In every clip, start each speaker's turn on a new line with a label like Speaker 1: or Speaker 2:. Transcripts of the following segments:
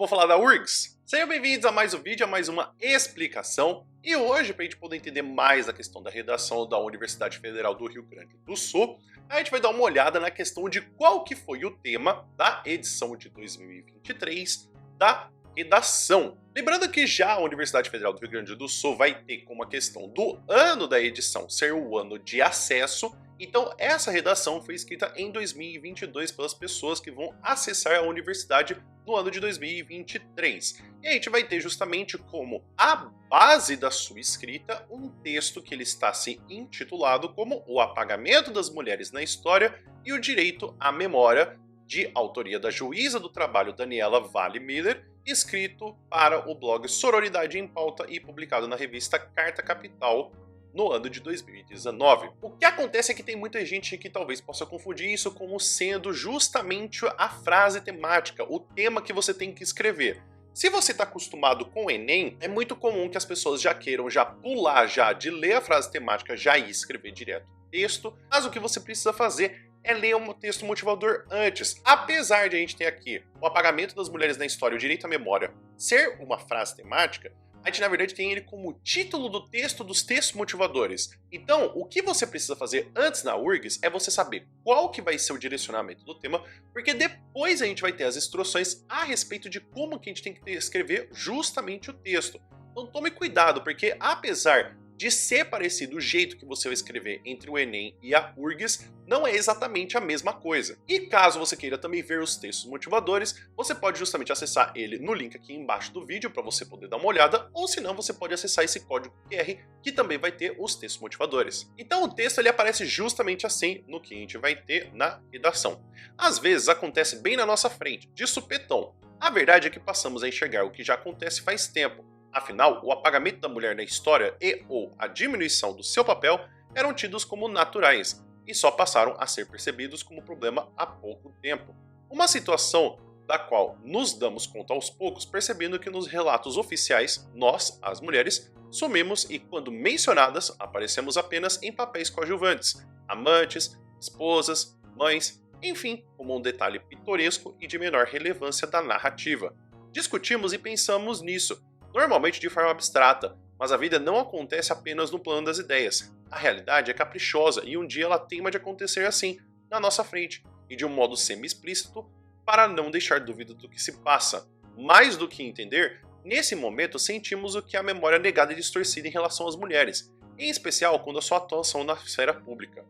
Speaker 1: Vamos falar da URGS? Sejam bem-vindos a mais um vídeo, a mais uma explicação. E hoje, para a gente poder entender mais a questão da redação da Universidade Federal do Rio Grande do Sul, a gente vai dar uma olhada na questão de qual que foi o tema da edição de 2023 da redação. Lembrando que já a Universidade Federal do Rio Grande do Sul vai ter como a questão do ano da edição ser o ano de acesso. Então essa redação foi escrita em 2022 pelas pessoas que vão acessar a universidade no ano de 2023. E a gente vai ter justamente como a base da sua escrita um texto que ele está se intitulado como O Apagamento das Mulheres na História e o Direito à Memória, de autoria da juíza do trabalho Daniela Vale Miller, escrito para o blog Sororidade em Pauta e publicado na revista Carta Capital no ano de 2019. O que acontece é que tem muita gente que talvez possa confundir isso como sendo justamente a frase temática, o tema que você tem que escrever. Se você está acostumado com o Enem, é muito comum que as pessoas já queiram pular de ler a frase temática e escrever direto o texto, mas o que você precisa fazer é ler um texto motivador antes. Apesar de a gente ter aqui o apagamento das mulheres na história e o direito à memória ser uma frase temática, a gente na verdade tem ele como título do texto dos textos motivadores. Então, o que você precisa fazer antes na URGS é você saber qual que vai ser o direcionamento do tema, porque depois a gente vai ter as instruções a respeito de como que a gente tem que escrever justamente o texto. Então tome cuidado, porque apesar de ser parecido o jeito que você vai escrever entre o Enem e a URGS, não é exatamente a mesma coisa. E caso você queira também ver os textos motivadores, você pode justamente acessar ele no link aqui embaixo do vídeo para você poder dar uma olhada, ou se não, você pode acessar esse código QR que também vai ter os textos motivadores. Então o texto ele aparece justamente assim no que a gente vai ter na redação. Às vezes acontece bem na nossa frente, de supetão. A verdade é que passamos a enxergar o que já acontece faz tempo. Afinal, o apagamento da mulher na história e ou a diminuição do seu papel eram tidos como naturais e só passaram a ser percebidos como problema há pouco tempo. Uma situação da qual nos damos conta aos poucos, percebendo que nos relatos oficiais, nós, as mulheres, sumimos e quando mencionadas, aparecemos apenas em papéis coadjuvantes, amantes, esposas, mães, enfim, como um detalhe pitoresco e de menor relevância da narrativa. Discutimos e pensamos nisso, normalmente de forma abstrata, mas a vida não acontece apenas no plano das ideias. A realidade é caprichosa e um dia ela teima de acontecer assim, na nossa frente, e de um modo semi-explícito, para não deixar dúvida do que se passa. Mais do que entender, nesse momento sentimos o que é a memória negada e distorcida em relação às mulheres, em especial quando a sua atuação na esfera pública.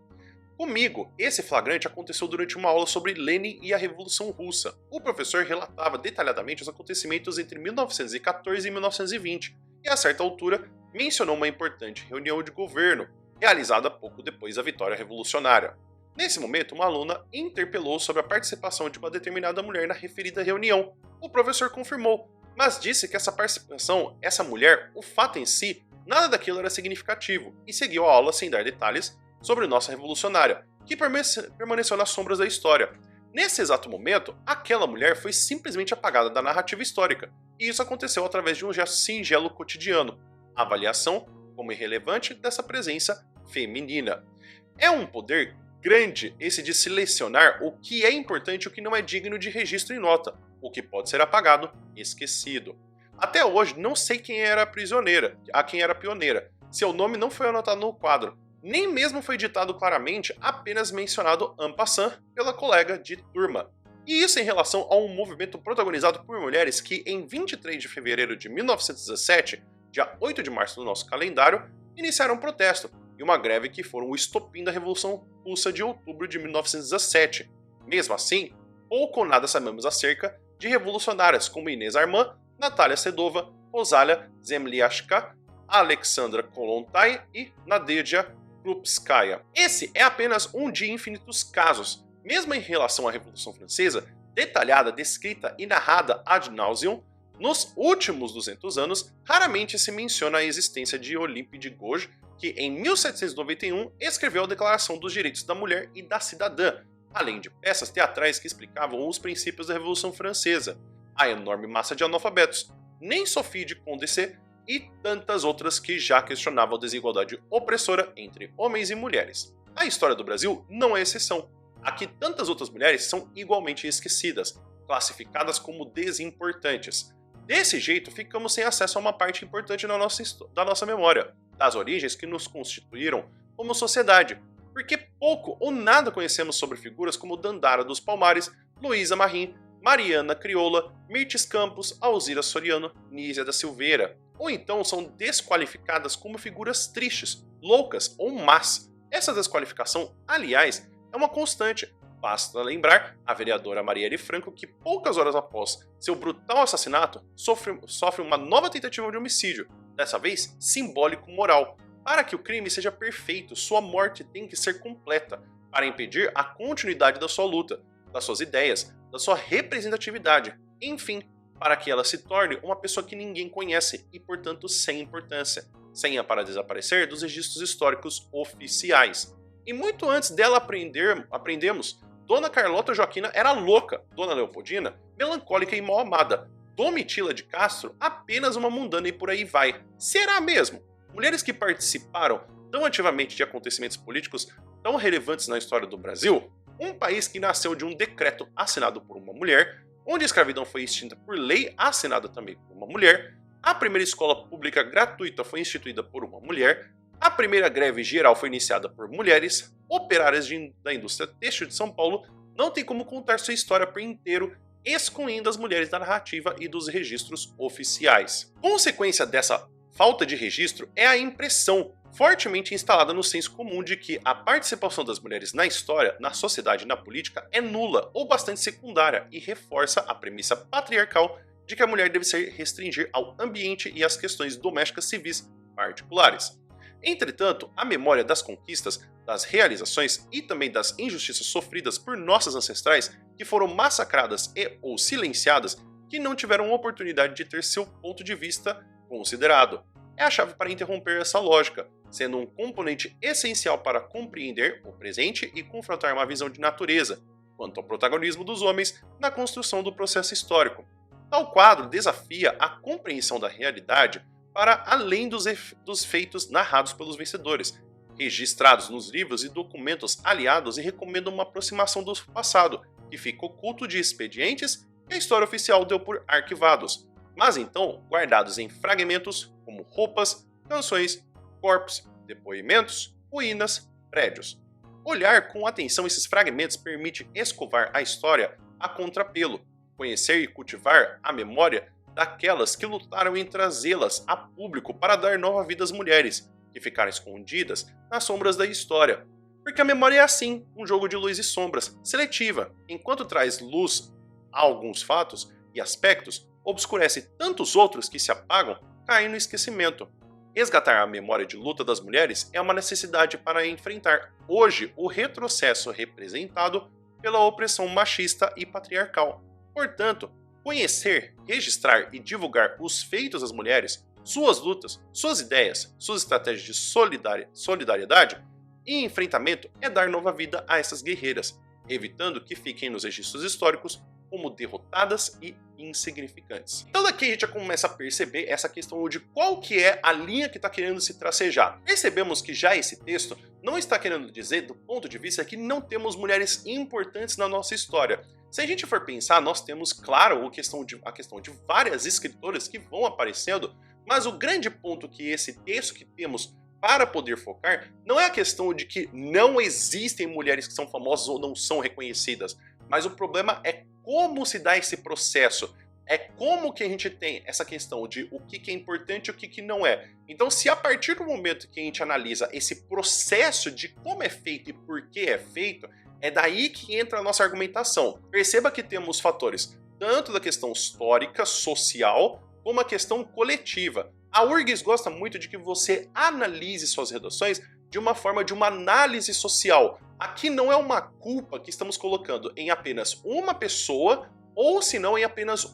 Speaker 1: Comigo, esse flagrante aconteceu durante uma aula sobre Lenin e a Revolução Russa. O professor relatava detalhadamente os acontecimentos entre 1914 e 1920, e a certa altura mencionou uma importante reunião de governo, realizada pouco depois da vitória revolucionária. Nesse momento, uma aluna interpelou sobre a participação de uma determinada mulher na referida reunião. O professor confirmou, mas disse que essa participação, essa mulher, o fato em si, nada daquilo era significativo, e seguiu a aula sem dar detalhes sobre nossa revolucionária, que permaneceu nas sombras da história. Nesse exato momento, aquela mulher foi simplesmente apagada da narrativa histórica, e isso aconteceu através de um gesto singelo cotidiano, a avaliação como irrelevante dessa presença feminina. É um poder grande esse de selecionar o que é importante e o que não é digno de registro e nota, o que pode ser apagado, esquecido. Até hoje não sei quem era a pioneira. Seu nome não foi anotado no quadro, nem mesmo foi ditado claramente, apenas mencionado en passant pela colega de turma. E isso em relação a um movimento protagonizado por mulheres que, em 23 de fevereiro de 1917, dia 8 de março do nosso calendário, iniciaram um protesto e uma greve que foram o estopim da Revolução Russa de outubro de 1917. Mesmo assim, pouco ou nada sabemos acerca de revolucionárias como Inês Armand, Natália Sedova, Rosália Zemliachka, Alexandra Kollontai e Nadeja Krupskaya. Esse é apenas um de infinitos casos. Mesmo em relação à Revolução Francesa, detalhada, descrita e narrada ad nauseam, nos últimos 200 anos, raramente se menciona a existência de Olympe de Gouges, que em 1791 escreveu a Declaração dos Direitos da Mulher e da Cidadã, além de peças teatrais que explicavam os princípios da Revolução Francesa, a enorme massa de analfabetos, nem Sophie de Condorcet e tantas outras que já questionavam a desigualdade opressora entre homens e mulheres. A história do Brasil não é exceção. Aqui tantas outras mulheres são igualmente esquecidas. classificadas como desimportantes. Desse jeito, ficamos sem acesso a uma parte importante da nossa memória, das origens que nos constituíram como sociedade, porque pouco ou nada conhecemos sobre figuras como Dandara dos Palmares, Luísa Marim, Mariana Crioula, Mirtes Campos, Alzira Soriano, Nízia da Silveira, ou então são desqualificadas como figuras tristes, loucas ou más. Essa desqualificação, aliás, é uma constante. Basta lembrar a vereadora Marielle Franco que poucas horas após seu brutal assassinato sofre uma nova tentativa de homicídio, dessa vez simbólico-moral. Para que o crime seja perfeito, sua morte tem que ser completa, para impedir a continuidade da sua luta, das suas ideias, da sua representatividade, enfim, para que ela se torne uma pessoa que ninguém conhece e, portanto, sem importância, senha para desaparecer dos registros históricos oficiais. E muito antes dela aprendemos, Dona Carlota Joaquina era louca, Dona Leopoldina, melancólica e mal amada, Domitila de Castro, apenas uma mundana e por aí vai. Será mesmo? Mulheres que participaram tão ativamente de acontecimentos políticos tão relevantes na história do Brasil? Um país que nasceu de um decreto assinado por uma mulher, onde a escravidão foi extinta por lei assinada também por uma mulher, a primeira escola pública gratuita foi instituída por uma mulher, a primeira greve geral foi iniciada por mulheres, operárias da indústria têxtil de São Paulo não tem como contar sua história por inteiro, excluindo as mulheres da narrativa e dos registros oficiais. Consequência dessa falta de registro é a impressão fortemente instalada no senso comum de que a participação das mulheres na história, na sociedade e na política é nula ou bastante secundária e reforça a premissa patriarcal de que a mulher deve se restringir ao ambiente e às questões domésticas civis particulares. Entretanto, a memória das conquistas, das realizações e também das injustiças sofridas por nossas ancestrais que foram massacradas e ou silenciadas, que não tiveram oportunidade de ter seu ponto de vista considerado, é a chave para interromper essa lógica, sendo um componente essencial para compreender o presente e confrontar uma visão de natureza, quanto ao protagonismo dos homens na construção do processo histórico. Tal quadro desafia a compreensão da realidade para além dos feitos narrados pelos vencedores, registrados nos livros e documentos aliados e recomenda uma aproximação do passado, que fica oculto de expedientes que a história oficial deu por arquivados, mas então guardados em fragmentos como roupas, canções, corpos, depoimentos, ruínas, prédios. Olhar com atenção esses fragmentos permite escovar a história a contrapelo, conhecer e cultivar a memória daquelas que lutaram em trazê-las a público para dar nova vida às mulheres, que ficaram escondidas nas sombras da história. Porque a memória é assim, um jogo de luz e sombras, seletiva, enquanto traz luz a alguns fatos e aspectos, obscurece tantos outros que se apagam, caem no esquecimento. Resgatar a memória de luta das mulheres é uma necessidade para enfrentar hoje o retrocesso representado pela opressão machista e patriarcal. Portanto, conhecer, registrar e divulgar os feitos das mulheres, suas lutas, suas ideias, suas estratégias de solidariedade e enfrentamento é dar nova vida a essas guerreiras, evitando que fiquem nos registros históricos como derrotadas e insignificantes. Então daqui a gente já começa a perceber essa questão de qual que é a linha que está querendo se tracejar. Percebemos que já esse texto não está querendo dizer, do ponto de vista que não temos mulheres importantes na nossa história. Se a gente for pensar, nós temos, claro, a questão de várias escritoras que vão aparecendo, mas o grande ponto que esse texto que temos para poder focar não é a questão de que não existem mulheres que são famosas ou não são reconhecidas, mas o problema é como se dá esse processo, é como que a gente tem essa questão de o que é importante e o que não é. Então, se a partir do momento que a gente analisa esse processo de como é feito e por que é feito, é daí que entra a nossa argumentação. Perceba que temos fatores tanto da questão histórica, social, como a questão coletiva. A URGS gosta muito de que você analise suas redações de uma forma de uma análise social. Aqui não é uma culpa que estamos colocando em apenas uma pessoa ou se não em apenas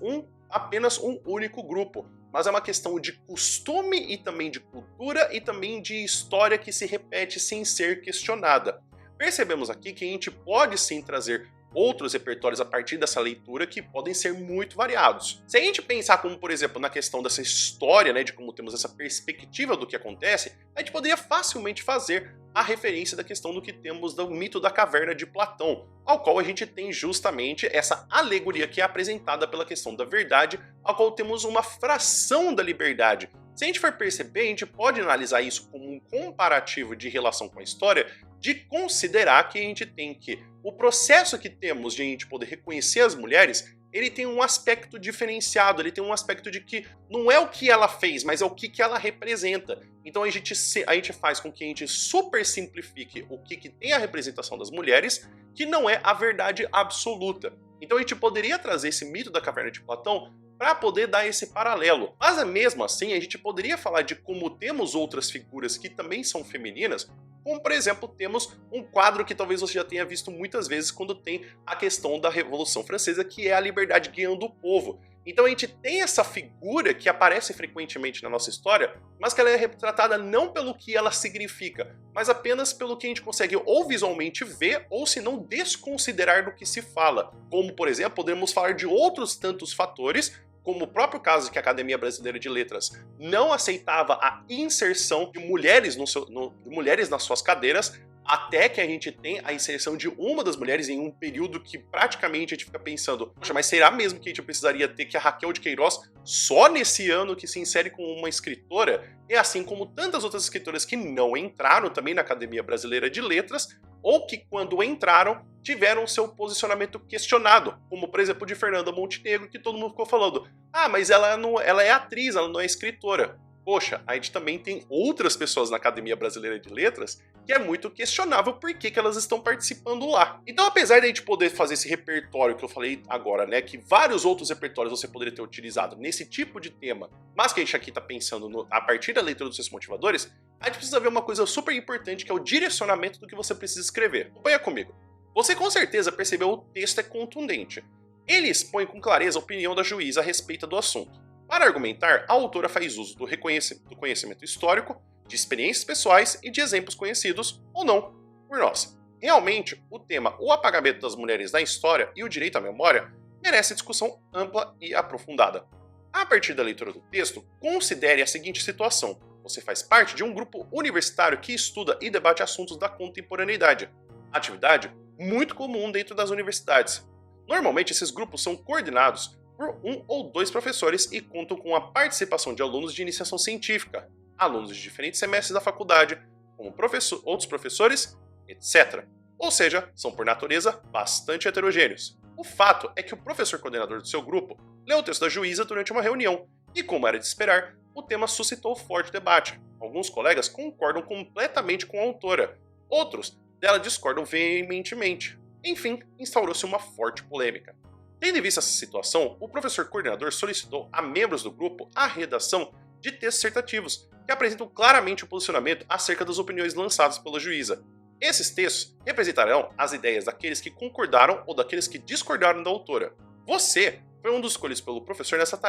Speaker 1: um único grupo, mas é uma questão de costume e também de cultura e também de história que se repete sem ser questionada. Percebemos aqui que a gente pode sim trazer outros repertórios a partir dessa leitura que podem ser muito variados. Se a gente pensar como, por exemplo, na questão dessa história, né, de como temos essa perspectiva do que acontece, a gente poderia facilmente fazer a referência da questão do que temos do mito da caverna de Platão, ao qual a gente tem justamente essa alegoria que é apresentada pela questão da verdade, ao qual temos uma fração da liberdade. Se a gente for perceber, a gente pode analisar isso como um comparativo de relação com a história, de considerar que a gente tem que o processo que temos de a gente poder reconhecer as mulheres, ele tem um aspecto diferenciado, ele tem um aspecto de que não é o que ela fez, mas é o que ela representa. Então a gente faz com que a gente super simplifique o que tem a representação das mulheres, que não é a verdade absoluta. Então a gente poderia trazer esse mito da caverna de Platão para poder dar esse paralelo. Mas mesmo assim, a gente poderia falar de como temos outras figuras que também são femininas, como, por exemplo, temos um quadro que talvez você já tenha visto muitas vezes quando tem a questão da Revolução Francesa, que é a liberdade guiando o povo. Então a gente tem essa figura que aparece frequentemente na nossa história, mas que ela é retratada não pelo que ela significa, mas apenas pelo que a gente consegue ou visualmente ver, ou se não desconsiderar do que se fala. Como, por exemplo, podemos falar de outros tantos fatores, como o próprio caso que a Academia Brasileira de Letras não aceitava a inserção de mulheres, mulheres nas suas cadeiras, até que a gente tem a inserção de uma das mulheres em um período que praticamente a gente fica pensando, poxa, mas será mesmo que a gente precisaria ter que a Raquel de Queiroz só nesse ano que se insere como uma escritora? E assim como tantas outras escritoras que não entraram também na Academia Brasileira de Letras, ou que quando entraram tiveram seu posicionamento questionado, como por exemplo de Fernanda Montenegro, que todo mundo ficou falando, ah, mas ela é atriz, ela não é escritora. Poxa, a gente também tem outras pessoas na Academia Brasileira de Letras que é muito questionável por que elas estão participando lá. Então, apesar de a gente poder fazer esse repertório que eu falei agora, né, que vários outros repertórios você poderia ter utilizado nesse tipo de tema, mas que a gente aqui está pensando a partir da leitura dos seus motivadores, a gente precisa ver uma coisa super importante que é o direcionamento do que você precisa escrever. Acompanha comigo. Você com certeza percebeu o texto é contundente. Ele expõe com clareza a opinião da juíza a respeito do assunto. Para argumentar, a autora faz uso do conhecimento histórico, de experiências pessoais e de exemplos conhecidos, ou não, por nós. Realmente, o tema O apagamento das mulheres na história e o direito à memória merece discussão ampla e aprofundada. A partir da leitura do texto, considere a seguinte situação. Você faz parte de um grupo universitário que estuda e debate assuntos da contemporaneidade. Atividade muito comum dentro das universidades. Normalmente, esses grupos são coordenados por um ou dois professores e contam com a participação de alunos de iniciação científica, alunos de diferentes semestres da faculdade, como outros professores, etc. Ou seja, são por natureza bastante heterogêneos. O fato é que o professor coordenador do seu grupo leu o texto da juíza durante uma reunião e, como era de esperar, o tema suscitou forte debate. Alguns colegas concordam completamente com a autora, outros dela discordam veementemente. Enfim, instaurou-se uma forte polêmica. Tendo em vista essa situação, o professor coordenador solicitou a membros do grupo a redação de textos dissertativos que apresentam claramente o posicionamento acerca das opiniões lançadas pela juíza. Esses textos representarão as ideias daqueles que concordaram ou daqueles que discordaram da autora. Você foi um dos escolhidos pelo professor nessa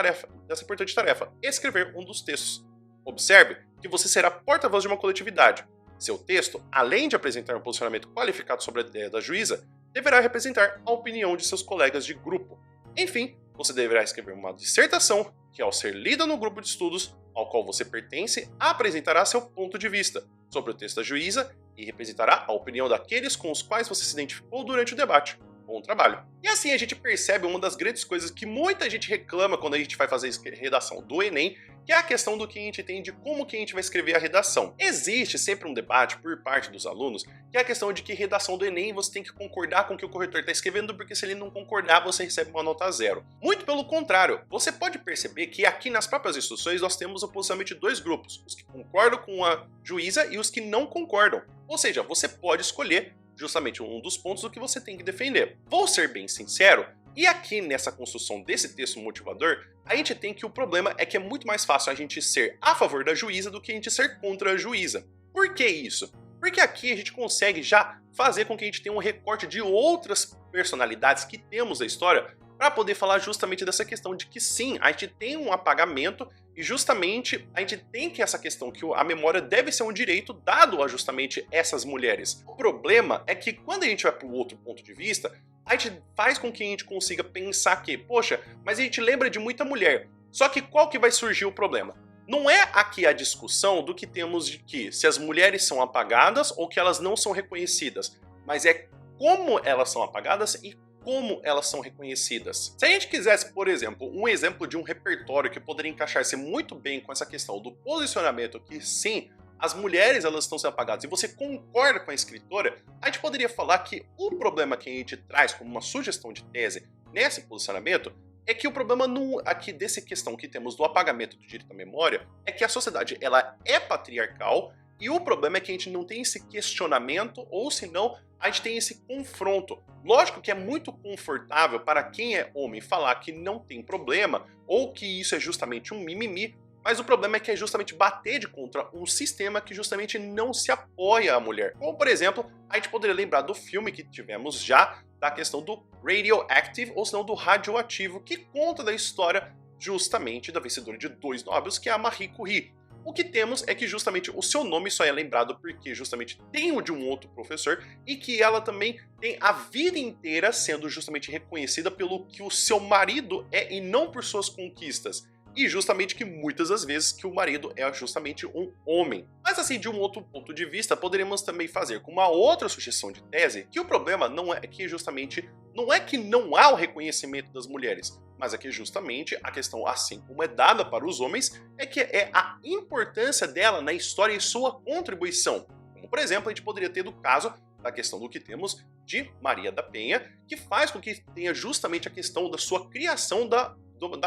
Speaker 1: importante tarefa, escrever um dos textos. Observe que você será porta-voz de uma coletividade. Seu texto, além de apresentar um posicionamento qualificado sobre a ideia da juíza, deverá representar a opinião de seus colegas de grupo. Enfim, você deverá escrever uma dissertação que, ao ser lida no grupo de estudos ao qual você pertence, apresentará seu ponto de vista sobre o texto da juíza e representará a opinião daqueles com os quais você se identificou durante o debate. Bom trabalho. E assim a gente percebe uma das grandes coisas que muita gente reclama quando a gente vai fazer redação do Enem, que é a questão do que a gente tem de como que a gente vai escrever a redação. Existe sempre um debate por parte dos alunos, que é a questão de que redação do Enem você tem que concordar com o que o corretor está escrevendo, porque se ele não concordar, você recebe uma nota 0. Muito pelo contrário, você pode perceber que aqui nas próprias instruções nós temos o posicionamento de dois grupos, os que concordam com a juíza e os que não concordam. Ou seja, você pode escolher justamente um dos pontos do que você tem que defender. Vou ser bem sincero, e aqui nessa construção desse texto motivador, a gente tem que o problema é que é muito mais fácil a gente ser a favor da juíza do que a gente ser contra a juíza. Por que isso? Porque aqui a gente consegue já fazer com que a gente tenha um recorte de outras personalidades que temos da história para poder falar justamente dessa questão de que sim, a gente tem um apagamento e justamente a gente tem que essa questão que a memória deve ser um direito dado a justamente essas mulheres. O problema é que quando a gente vai para o outro ponto de vista, a gente faz com que a gente consiga pensar que, poxa, mas a gente lembra de muita mulher. Só que qual que vai surgir o problema? Não é aqui a discussão do que temos de que se as mulheres são apagadas ou que elas não são reconhecidas, mas é como elas são apagadas e como elas são reconhecidas. Se a gente quisesse, por exemplo, um exemplo de um repertório que poderia encaixar-se muito bem com essa questão do posicionamento, que sim, as mulheres elas estão sendo apagadas, e você concorda com a escritora, a gente poderia falar que o problema que a gente traz como uma sugestão de tese nesse posicionamento é que o problema aqui dessa questão que temos do apagamento do direito à memória é que a sociedade ela é patriarcal e o problema é que a gente não tem esse questionamento ou senão a gente tem esse confronto. Lógico que é muito confortável para quem é homem falar que não tem problema ou que isso é justamente um mimimi, mas o problema é que é justamente bater de contra um sistema que justamente não se apoia à mulher. Como, por exemplo, a gente poderia lembrar do filme que tivemos já da questão do Radioactive, ou senão do radioativo, que conta da história justamente da vencedora de 2 Nobels, que é a Marie Curie. O que temos é que justamente o seu nome só é lembrado porque justamente tem o de um outro professor e que ela também tem a vida inteira sendo justamente reconhecida pelo que o seu marido é e não por suas conquistas. E justamente que muitas das vezes que o marido é justamente um homem. Mas assim, de um outro ponto de vista, poderíamos também fazer com uma outra sugestão de tese que o problema não é que justamente não é que não há o reconhecimento das mulheres, mas é que justamente a questão, assim como é dada para os homens, é que é a importância dela na história e sua contribuição. Como, por exemplo, a gente poderia ter do caso da questão do que temos de Maria da Penha, que faz com que tenha justamente a questão da sua criação da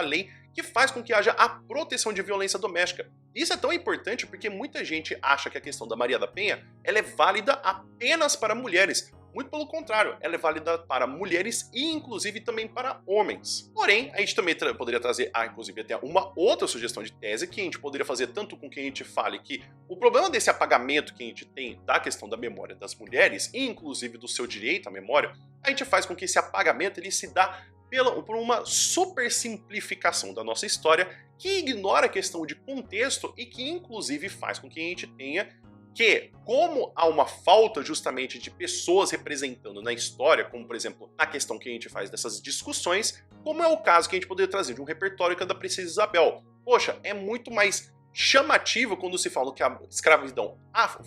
Speaker 1: lei, que faz com que haja a proteção de violência doméstica. Isso é tão importante porque muita gente acha que a questão da Maria da Penha ela é válida apenas para mulheres. Muito pelo contrário, ela é válida para mulheres e inclusive também para homens. Porém, a gente também poderia trazer, inclusive até uma outra sugestão de tese que a gente poderia fazer tanto com que a gente fale que o problema desse apagamento que a gente tem da questão da memória das mulheres e inclusive do seu direito à memória, a gente faz com que esse apagamento ele se dá por uma super simplificação da nossa história que ignora a questão de contexto e que inclusive faz com que a gente tenha que, como há uma falta justamente de pessoas representando na história, como por exemplo a questão que a gente faz dessas discussões, como é o caso que a gente poderia trazer de um repertório que é da Princesa Isabel. Poxa, é muito mais chamativo quando se fala que a escravidão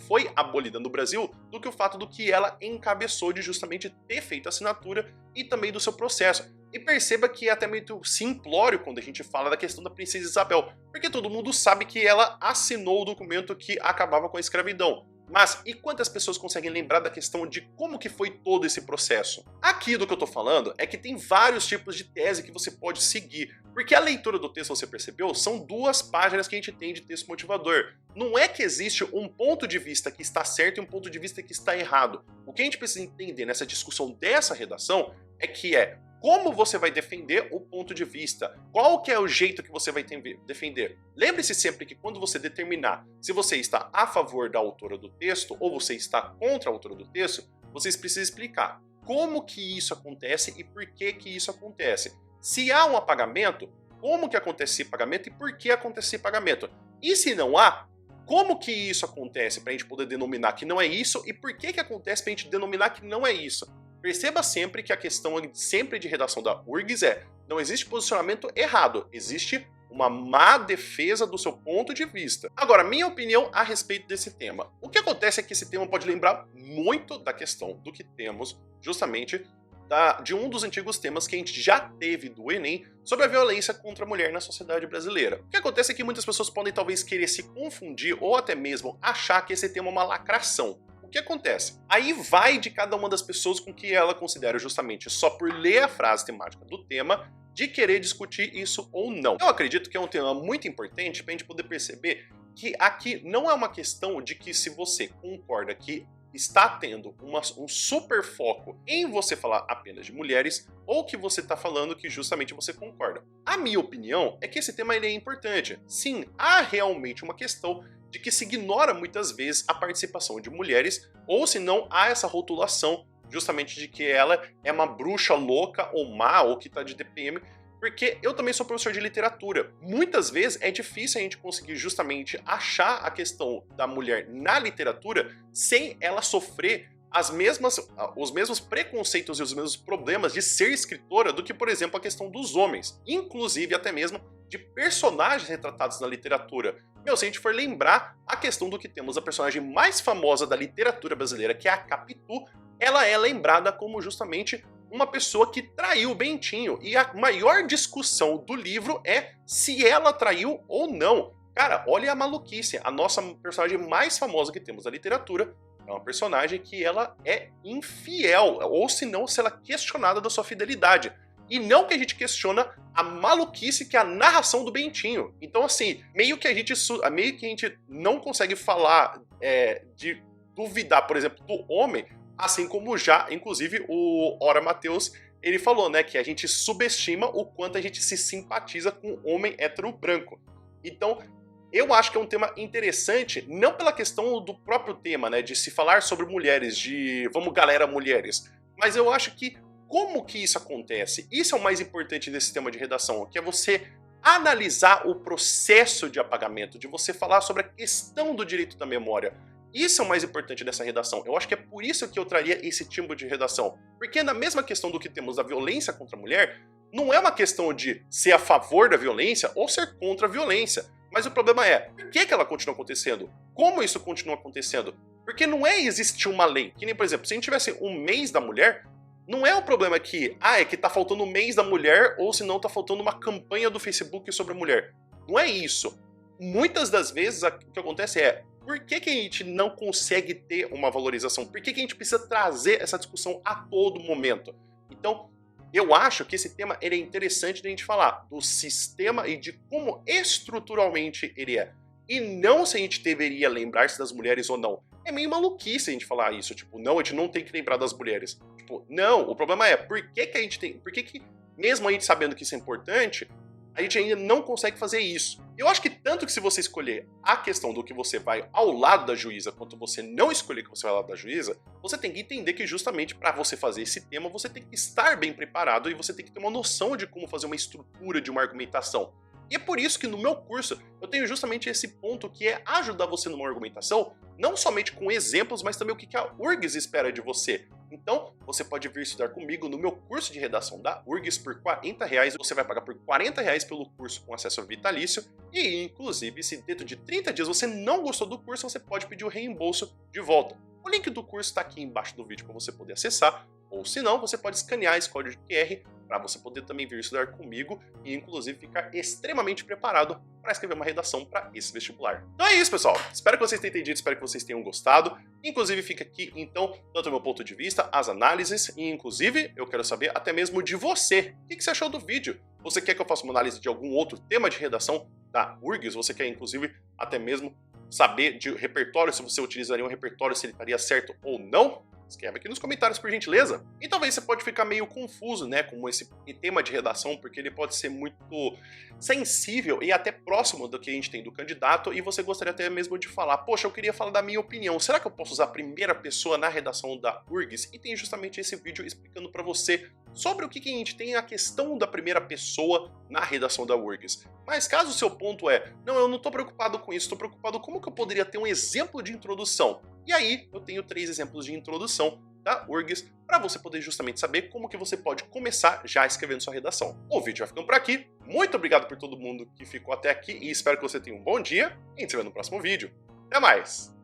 Speaker 1: foi abolida no Brasil do que o fato do que ela encabeçou de justamente ter feito a assinatura e também do seu processo. E perceba que é até meio simplório quando a gente fala da questão da Princesa Isabel, porque todo mundo sabe que ela assinou o documento que acabava com a escravidão. Mas e quantas pessoas conseguem lembrar da questão de como que foi todo esse processo? Aqui do que eu tô falando é que tem vários tipos de tese que você pode seguir, porque a leitura do texto, você percebeu, são 2 páginas que a gente tem de texto motivador. Não é que existe um ponto de vista que está certo e um ponto de vista que está errado. O que a gente precisa entender nessa discussão dessa redação é que como você vai defender o ponto de vista? Qual que é o jeito que você vai defender? Lembre-se sempre que quando você determinar se você está a favor da autora do texto ou você está contra a autora do texto, vocês precisam explicar como que isso acontece e por que que isso acontece. Se há um apagamento, como que acontece esse pagamento e por que acontece esse pagamento? E se não há, como que isso acontece para a gente poder denominar que não é isso e por que que acontece para a gente denominar que não é isso? Perceba sempre que a questão sempre de redação da URGS não existe posicionamento errado, existe uma má defesa do seu ponto de vista. Agora, minha opinião a respeito desse tema. O que acontece é que esse tema pode lembrar muito da questão do que temos justamente de um dos antigos temas que a gente já teve do Enem sobre a violência contra a mulher na sociedade brasileira. O que acontece é que muitas pessoas podem talvez querer se confundir ou até mesmo achar que esse tema é uma lacração. O que acontece? Aí vai de cada uma das pessoas com que ela considera justamente só por ler a frase temática do tema de querer discutir isso ou não. Eu acredito que é um tema muito importante para a gente poder perceber que aqui não é uma questão de que se você concorda que está tendo um super foco em você falar apenas de mulheres ou que você está falando que justamente você concorda. A minha opinião é que esse tema ele é importante. Sim, há realmente uma questão de que se ignora muitas vezes a participação de mulheres, ou se não há essa rotulação justamente de que ela é uma bruxa louca ou má, ou que está de TPM, porque eu também sou professor de literatura. Muitas vezes é difícil a gente conseguir justamente achar a questão da mulher na literatura sem ela sofrer os mesmos preconceitos e os mesmos problemas de ser escritora do que, por exemplo, a questão dos homens, inclusive até mesmo de personagens retratados na literatura. Meu, se a gente for lembrar a questão do que temos a personagem mais famosa da literatura brasileira, que é a Capitu, ela é lembrada como justamente uma pessoa que traiu o Bentinho, e a maior discussão do livro é se ela traiu ou não. Cara, olha a maluquice, a nossa personagem mais famosa que temos da literatura é uma personagem que ela é infiel, ou se não, se ela é questionada da sua fidelidade. E não que a gente questiona a maluquice que é a narração do Bentinho. Então, assim, meio que a gente não consegue falar de duvidar, por exemplo, do homem, assim como já, inclusive, o Ora Mateus, ele falou, né, que a gente subestima o quanto a gente se simpatiza com o homem hétero branco. Então, eu acho que é um tema interessante, não pela questão do próprio tema, né, de se falar sobre mulheres, de vamos galera mulheres, mas eu acho que como que isso acontece? Isso é o mais importante desse tema de redação, que é você analisar o processo de apagamento, de você falar sobre a questão do direito da memória. Isso é o mais importante dessa redação. Eu acho que é por isso que eu traria esse tipo de redação. Porque na mesma questão do que temos da violência contra a mulher, não é uma questão de ser a favor da violência ou ser contra a violência. Mas o problema é, por que ela continua acontecendo? Como isso continua acontecendo? Porque não existir uma lei. Que nem, por exemplo, se a gente tivesse um mês da mulher, não é o problema que, é que tá faltando o mês da mulher, ou se não tá faltando uma campanha do Facebook sobre a mulher. Não é isso. Muitas das vezes o que acontece é, por que a gente não consegue ter uma valorização? Por que a gente precisa trazer essa discussão a todo momento? Então, eu acho que esse tema ele é interessante de a gente falar do sistema e de como estruturalmente ele é. E não se a gente deveria lembrar-se das mulheres ou não. É meio maluquice a gente falar isso, tipo, não, a gente não tem que lembrar das mulheres. Tipo, não, o problema é, por que a gente tem, por que mesmo a gente sabendo que isso é importante, a gente ainda não consegue fazer isso. Eu acho que tanto que se você escolher a questão do que você vai ao lado da juíza, quanto você não escolher que você vai ao lado da juíza, você tem que entender que justamente para você fazer esse tema, você tem que estar bem preparado e você tem que ter uma noção de como fazer uma estrutura de uma argumentação. E é por isso que no meu curso eu tenho justamente esse ponto que é ajudar você numa argumentação, não somente com exemplos, mas também o que a URGS espera de você. Então, você pode vir estudar comigo no meu curso de redação da URGS por R$40. Você vai pagar por R$40 pelo curso com acesso ao vitalício. E, inclusive, se dentro de 30 dias você não gostou do curso, você pode pedir o reembolso de volta. O link do curso está aqui embaixo do vídeo para você poder acessar. Ou, se não, você pode escanear esse código QR para você poder também vir estudar comigo e, inclusive, ficar extremamente preparado para escrever uma redação para esse vestibular. Então é isso, pessoal. Espero que vocês tenham entendido, espero que vocês tenham gostado. Inclusive, fica aqui, então, tanto o meu ponto de vista, as análises e, inclusive, eu quero saber até mesmo de você. O que você achou do vídeo? Você quer que eu faça uma análise de algum outro tema de redação da URGS? Você quer, inclusive, até mesmo saber de repertório, se você utilizaria um repertório, se ele estaria certo ou não? Escreve aqui nos comentários, por gentileza. E talvez você pode ficar meio confuso, né, com esse tema de redação, porque ele pode ser muito sensível e até próximo do que a gente tem do candidato, e você gostaria até mesmo de falar, poxa, eu queria falar da minha opinião, será que eu posso usar a primeira pessoa na redação da URGS? E tem justamente esse vídeo explicando para você sobre o que a gente tem a questão da primeira pessoa na redação da URGS. Mas caso o seu ponto é, não, eu não estou preocupado com isso, estou preocupado como que eu poderia ter um exemplo de introdução. E aí, eu tenho 3 exemplos de introdução da URGS para você poder justamente saber como que você pode começar já escrevendo sua redação. O vídeo vai ficando por aqui. Muito obrigado por todo mundo que ficou até aqui e espero que você tenha um bom dia e a gente se vê no próximo vídeo. Até mais!